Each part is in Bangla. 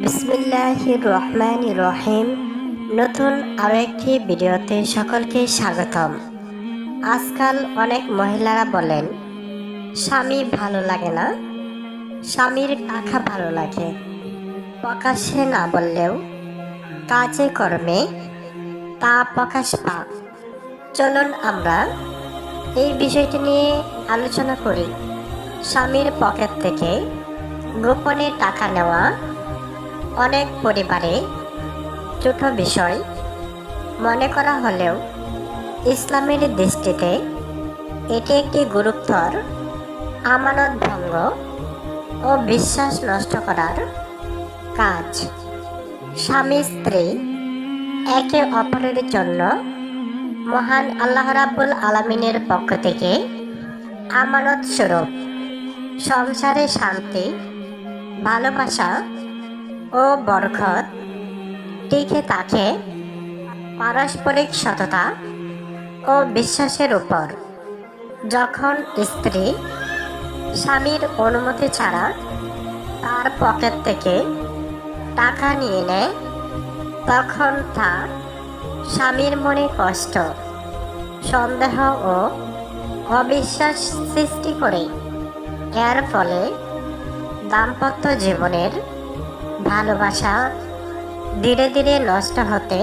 বিসমিল্লাহির রহমানির রহিম। নতুন আরও একটি ভিডিওতে সকলকে স্বাগতম। আজকাল অনেক মহিলারা বলেন স্বামী ভালো লাগে না, স্বামীর টাকা ভালো লাগে। প্রকাশ্যে না বললেও কাজে কর্মে তা প্রকাশ পায়। চলুন আমরা এই বিষয়টি নিয়ে আলোচনা করি। স্বামীর পকেট থেকে গোপনে টাকা নেওয়া অনেক পরিবারে ছোট বিষয় মনে করা হলেও ইসলামের দৃষ্টিতে এটি একটি গুরুতর আমানত ভঙ্গ ও বিশ্বাস নষ্ট করার কাজ। স্বামী স্ত্রী একে অপরের জন্য মহান আল্লাহ রাব্বুল আলামিনের পক্ষ থেকে আমানত স্বরূপ সংসারে শান্তি, ভালোবাসা ও বরকত টিকে থাকে পারস্পরিক সততা ও বিশ্বাসের উপর। যখন স্ত্রী স্বামীর অনুমতি ছাড়া তার পকেট থেকে টাকা নিয়ে নেয়, তখন তা স্বামীর মনে কষ্ট, সন্দেহ ও অবিশ্বাস সৃষ্টি করে। এর ফলে দাম্পত্য জীবনের ভালোবাসা ধীরে ধীরে নষ্ট হতে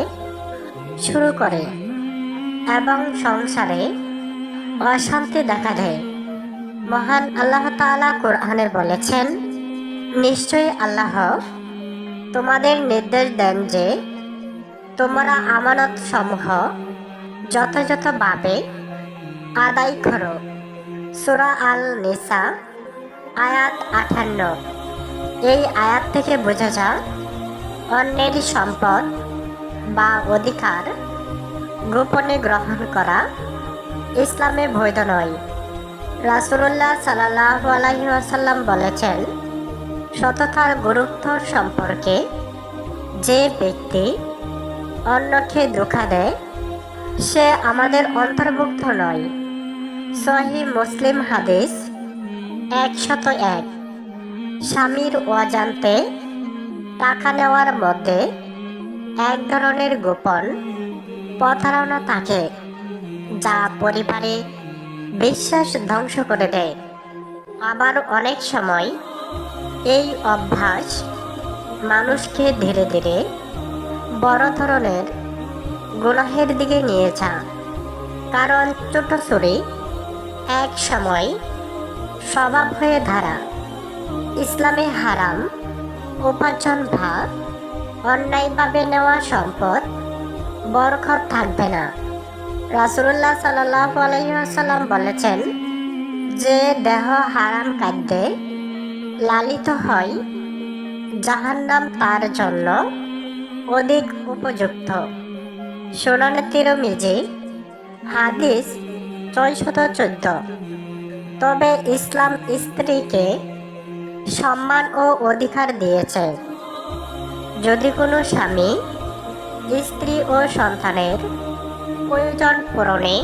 শুরু করে এবং সংসারে অশান্তি দেখা দেয়। মহান আল্লাহ তাআলা কোরআনে বলেছেন, নিশ্চয়ই আল্লাহ তোমাদের নির্দেশ দেন যে তোমরা আমানত সমূহ যথাযথভাবে আদায় করো। সূরা আল নিসা আয়াত 58। এই আয়াত থেকে বোঝা যায় অন্যের সম্পদ বা অধিকার গোপনে গ্রহণ করা ইসলামে বৈধ নয়। রাসূলুল্লাহ সাল্লাল্লাহু আলাইহি ওয়াসাল্লাম বলেছেন, সততার গুরুত্ব সম্পর্কে যে ব্যক্তি অন্যকে ধোঁকা দেয় সে আমাদের অন্তর্ভুক্ত নয়। সহিহ মুসলিম হাদিস 101। স্বামীর অজান্তে টাকা নেওয়ার মধ্যে এক ধরনের গোপন প্রতারণা থাকে, যা পরিবারে বিশ্বাস ধ্বংস করে দেয়। আবার অনেক সময় এই অভ্যাস মানুষকে ধীরে ধীরে বড় ধরনের গুনাহের দিকে নিয়ে যায়। কারণ ছোট চুরি এক সময় স্বভাব হয়ে দাঁড়া। ইসলামে হারাম উপার্জন বা অন্যায়ভাবে নেওয়া সম্পদ বরকত থাকবে না। রাসূলুল্লাহ সাল্লাল্লাহু আলাইহি ওয়াসাল্লাম বলেছেন, যে দেহ হারাম খাদ্যে লালিত হয় জাহান্নাম তার জন্য অধিক উপযুক্ত। সুনানে তিরমিজি হাদিস 614। তবে ইসলাম স্ত্রীকে সম্মান ও অধিকার দিয়েছে। যদি কোনো স্বামী স্ত্রী ও সন্তানের প্রয়োজন পূরণে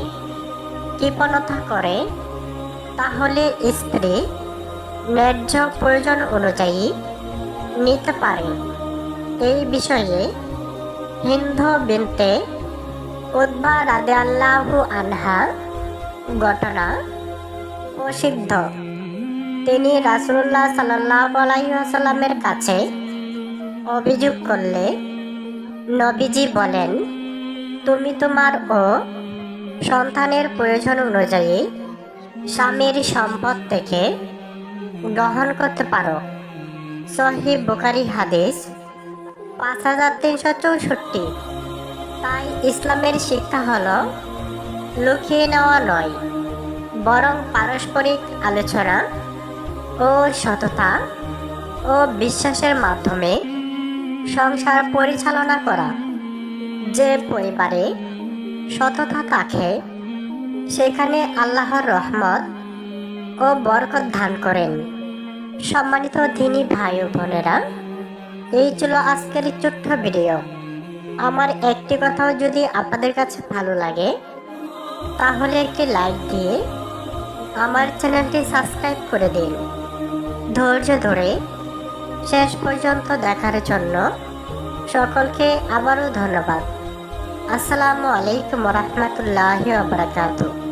কৃপণতা করে, তাহলে স্ত্রী ন্যায্য প্রয়োজন অনুযায়ী নিতে পারে। এই বিষয়ে হিন্দ বিনতে উতবা রাদিয়াল্লাহু আনহা ঘটনা প্রসিদ্ধ। তিনি রাসূলুল্লাহ সাল্লাল্লাহু আলাইহি ওয়াসাল্লামের কাছে অভিযোগ করলে নবীজি বলেন, তুমি তোমার ও সন্তানের প্রয়োজন অনুযায়ী স্বামীর সম্পদ থেকে গ্রহণ করতে পারো। সহিহ বুখারী হাদিস 5364। তাই ইসলামের শিক্ষা হলো লুকিয়ে নেওয়া নয়, বরং পারস্পরিক আলোচনা ও সততা ও বিশ্বাসের মাধ্যমে সংসার পরিচালনা করা। যে পরিবারে সততা থাকে সেখানে আল্লাহর রহমত ও বরকত দান করেন। সম্মানিত দ্বীনী ভাই ও বোনেরা, এই ছিল আজকের ছোট্ট ভিডিও। আমার একটি কথাও যদি আপনাদের কাছে ভালো লাগে তাহলে একটি লাইক দিয়ে আমার চ্যানেলটি সাবস্ক্রাইব করে দিন। ধৈর্য ধরে শেষ পর্যন্ত দেখার জন্য সকলকে আবারও ধন্যবাদ। আসসালামু আলাইকুম রহমতুল্লাহি ওয়া বারাকাতুহু।